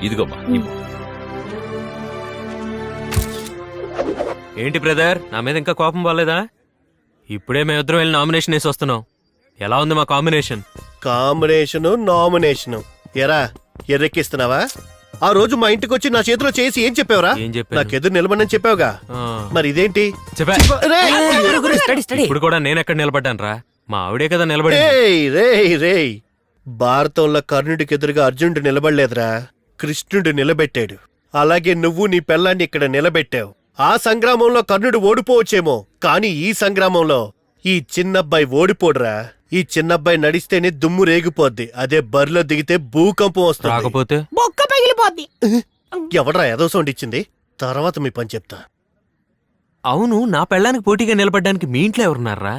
ఇదిగోమ్మా. ఏంటి బ్రదర్, నా మీద ఇంకా కోపం పోలేదా? ఇప్పుడే మేమిద్దరం వెళ్ళి నామినేషన్ వేసి వస్తున్నాం. ఎలా ఉంది మా కాంబినేషన్? కాంబినేషను నామినేషను ఎరా ఎర్రెక్కిస్తున్నావా? ఆ రోజు మా ఇంటికి వచ్చి నా చేతిలో చేసి ఏం చెప్పావురా? ఏం చెప్పాను? నాకెదురు నిలబడని చెప్పావుగా, మరి ఇదేంటి? చెప్పా. రేయ్! ఇప్పుడు కూడా నేను ఎక్కడ నిలబడ్డాను రా? మా ఆవిడే కదా నిలబడి. రేయ్ భారతంలో కర్ణుడికి ఎదురుగా అర్జునుడు నిలబడలేదురా, కృష్ణుడు నిలబెట్టాడు. అలాగే నువ్వు నీ పెళ్ళాన్ని ఇక్కడ నిలబెట్టావు. ఆ సంగ్రామంలో కర్ణుడు ఓడిపోవచ్చేమో, కానీ ఈ సంగ్రామంలో ఈ చిన్నబ్బాయి ఓడిపోడురా. ఈ చిన్నబ్బాయి నడిస్తేనే దుమ్ము రేగిపోద్ది, అదే బరిలో దిగితే భూకంపం వస్తుంది. రాకపోతే బొక్క పగిలిపోద్ది. ఎవడ్రా ఏదో సౌండ్ ఇచ్చింది? తర్వాత మీ పని చెప్తా. అవును, నా పెళ్ళానికి పోటీగా నిలబడ్డానికి మీ ఇంట్లో ఎవరున్నారా?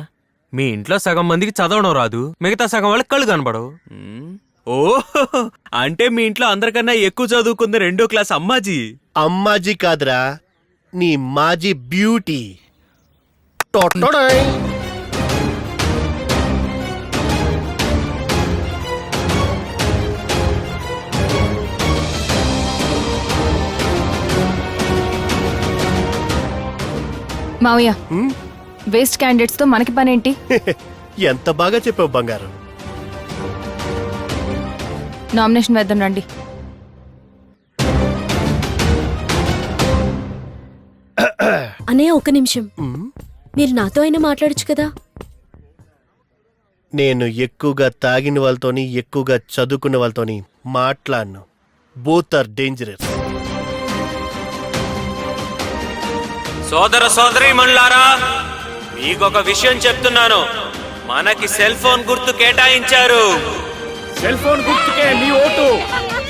మీ ఇంట్లో సగం మందికి చదవడం రాదు, మిగతా సగం వాళ్ళకి కళ్ళు కనబడవు. ఓ, అంటే మీ ఇంట్లో అందరికన్నా ఎక్కువ చదువుకుంది 2వ క్లాస్ అమ్మాజీ. అమ్మాజీ కాదురా, నీ మాజీ బ్యూటీ. టొట్టొడయ్. మావయ్య, వేస్ట్ క్యాండిడేట్స్ తో మనకి పనేంటి? ఎంత బాగా చెప్పావు బంగారం. నామినేషన్ వేద్దాం రండి. అన్నయ్య ఒక నిమిషం, మీరు నాతో అయినా మాట్లాడొచ్చు కదా. నేను ఎక్కువగా తాగిన వాళ్ళతోని ఎక్కువగా చదువుకున్న వాళ్ళతోని మాట్లాడను. Both are dangerous. సోదర సోదరీమణులారా, మీకొక విషయం చెప్తున్నాను. మనకి సెల్ ఫోన్ గుర్తు కేటాయించారు. సెల్ ఫోన్ గుర్తుకే మీ ఓటు.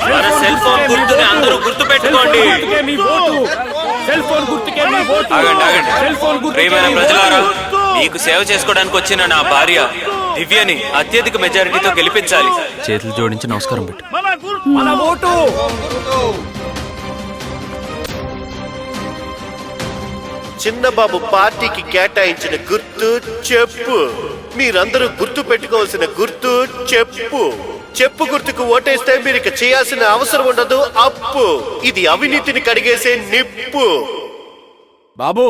మన సెల్ ఫోన్ గుర్తుని అందరూ గుర్తు పెట్టుకోండి. సెల్ ఫోన్ గుర్తుకే మీ ఓటు. ఆగండి. ప్రియమైన ప్రజలారా, మీకు సేవ చేసుకోవడానికి వచ్చిన నా భార్య దివ్యని అత్యధిక మెజారిటీతో గెలిపించాలి. చేతులు జోడించి నమస్కారం పెట్టు. మన ఓటు. చిన్నబాబు పార్టీకి కేటాయించిన గుర్తు చెప్పు. మీరందరూ గుర్తు పెట్టుకోవాల్సిన గుర్తు చెప్పు. చెప్పు గుర్తుకు ఓటేస్తే మీరు ఇక చేయాల్సిన అవసరం ఉండదు. అప్పు. ఇది అవినీతిని కడిగేసే నిప్పు. బాబు,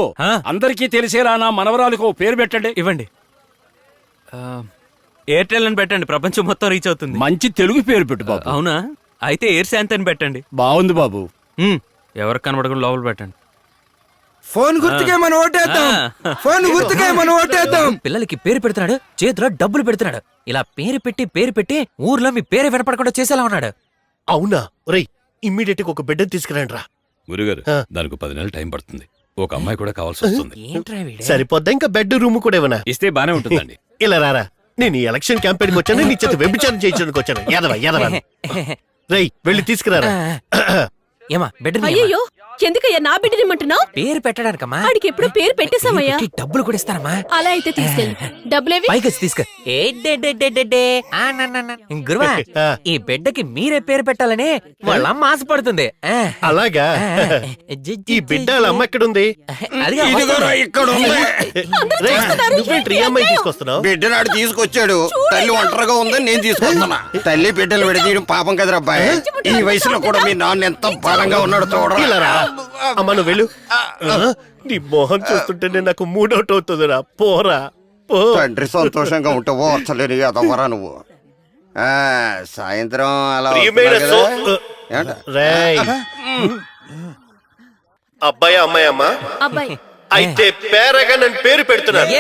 అందరికీ తెలిసేలా నా మనవరాలకు పేరు పెట్టండి. ఇవ్వండి. ఎయిర్టెల్ అని పెట్టండి, ప్రపంచం మొత్తం రీచ్ అవుతుంది. మంచి తెలుగు పేరు పెట్టు బాబు. అవునా? అయితే ఎయిర్ శాంతి అని పెట్టండి. బాగుంది బాబు. ఎవరికి కనబడకుండా లోపల పెట్టండి. ఫోన్ గుర్తుకే మనం ఓటేద్దాం. ఫోన్ గుర్తుకే మనం ఓటేద్దాం. పిల్లలకి పేరు పెడుతున్నాడు, చేతిలో డబ్బులు పెడుతున్నాడు. ఇలా పేరు పెట్టి ఊర్లో మీ పేరు వినపడకుండా చేసేలా ఉన్నాడు. అవునా? రేయ్, ఇమ్మీడియట్ గా ఒక బిడ్డను తీసుకురండి రా. గురుగారు, దానికి 10 నెలలు టైం పడుతుంది. ఒక అమ్మాయి కూడా కావాల్సి వస్తుంది. సరిపోద్దా? ఇంకా బెడ్ రూమ్ కూడా ఏమన్నా ఇస్తే బానే ఉంటుందండి. ఇలా రారా. నేను ఈ ఎలక్షన్ క్యాంపెయిన్ వచ్చాను, నీ చేత వ్యభిచారం చేయించడానికి వచ్చాను. యాదవ రేయ్, వెళ్ళి తీసుకురారా. ఏమా బిడ్డ? అయ్యో, ఎందుకయ్యా నా బిడ్డనిమ్మంటున్నావు? పేరు పెట్టడానికమ్మా. ఆడికి ఎప్పుడు పేరు పెట్టేశామయ్యా. డబ్బులు కూడా ఇస్తారమ్మా. అలా అయితే తీసుకెళ్ళి డబ్బులేవి పైకి తీసుకో. గురువా, ఈ బిడ్డకి మీరే పేరు పెట్టాలని వాళ్ళ అమ్మ ఆశపడుతుంది. అలాగా? ఈ బిడ్డ వాళ్ళ అమ్మ ఎక్కడుంది? నువ్వేంటి ఈ అమ్మాయి తీసుకొస్తున్నావు? బిడ్డనాడు తీసుకొచ్చాడు. తల్లి ఒంటరిగా ఉందని నేను తీసుకొస్తున్నా. తల్లి బిడ్డలు విడదీయడం పాపం కదరా అబ్బాయి. ఈ వయసులో కూడా మీ నాన్న ఎంత బలంగా ఉన్నాడు చూడరా. అమ్మ నువ్వు వెళ్ళు. నీ మొహం చూస్తుంటేనే నాకు మూడౌట్ అవుతుందిరా. పోరా పో. తండ్రి సంతోషంగా ఉంటే ఓర్చలేని అదవరా నువ్వు. సాయంత్రం అలా అబ్బాయి అమ్మాయి అమ్మ అబ్బాయి అయితే పేరగన్ అని పేరు పెడుతున్నాను.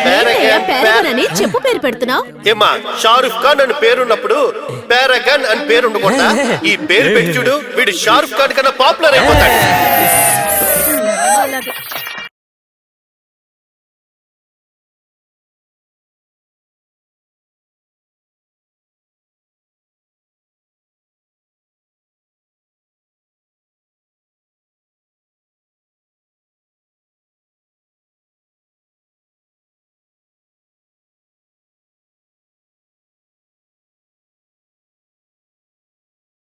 పేరగన్ చెప్పు పేరు పెడుతున్నావు. ఏమా, షారుఖ్ ఖాన్ అని పేరున్నప్పుడు పేరగన్ అని పేరు ఉండకుండా ఈ పేరు పెట్టి చూడు, వీడు షారుఖ్ ఖాన్ కన్నా పాపులర్ అయిపోతాడు.